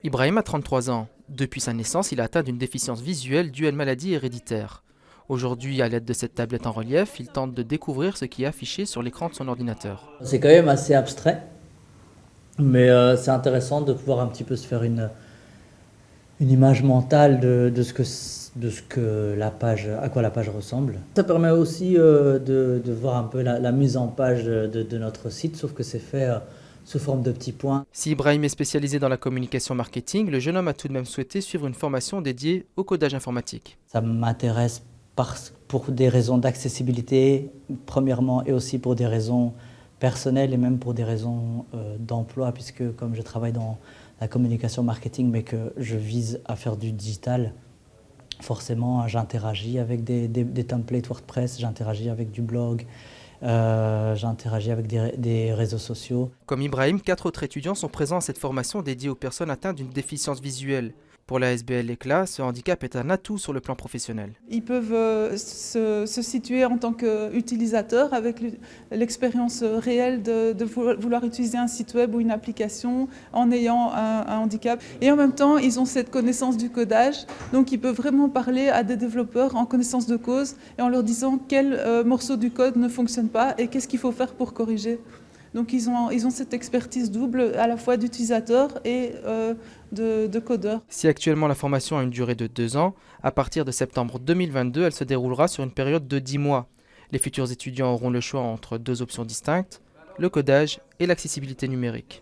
Ibrahim a 33 ans. Depuis sa naissance, il a atteint d'une déficience visuelle due à une maladie héréditaire. Aujourd'hui, à l'aide de cette tablette en relief, il tente de découvrir ce qui est affiché sur l'écran de son ordinateur. C'est quand même assez abstrait, mais c'est intéressant de pouvoir un petit peu se faire une image mentale de ce que la page, à quoi la page ressemble. Ça permet aussi de voir un peu la mise en page de notre site, sauf que c'est fait sous forme de petits points. Si Ibrahim est spécialisé dans la communication marketing, le jeune homme a tout de même souhaité suivre une formation dédiée au codage informatique. Ça m'intéresse pour des raisons d'accessibilité, premièrement, et aussi pour des raisons personnelles et même pour des raisons d'emploi, puisque comme je travaille dans la communication marketing, mais que je vise à faire du digital, forcément, j'interagis avec des templates WordPress, j'interagis avec du blog, j'interagis avec des réseaux sociaux. Comme Ibrahim, 4 autres étudiants sont présents à cette formation dédiée aux personnes atteintes d'une déficience visuelle. Pour la SBL Éclat, ce handicap est un atout sur le plan professionnel. Ils peuvent se situer en tant qu'utilisateurs avec l'expérience réelle de vouloir utiliser un site web ou une application en ayant un handicap. Et en même temps, ils ont cette connaissance du codage, donc ils peuvent vraiment parler à des développeurs en connaissance de cause et en leur disant quel morceau du code ne fonctionne pas et qu'est-ce qu'il faut faire pour corriger. Donc ils ont cette expertise double à la fois d'utilisateur et de codeur. Si actuellement la formation a une durée de 2 ans, à partir de septembre 2022, elle se déroulera sur une période de 10 mois. Les futurs étudiants auront le choix entre 2 options distinctes, le codage et l'accessibilité numérique.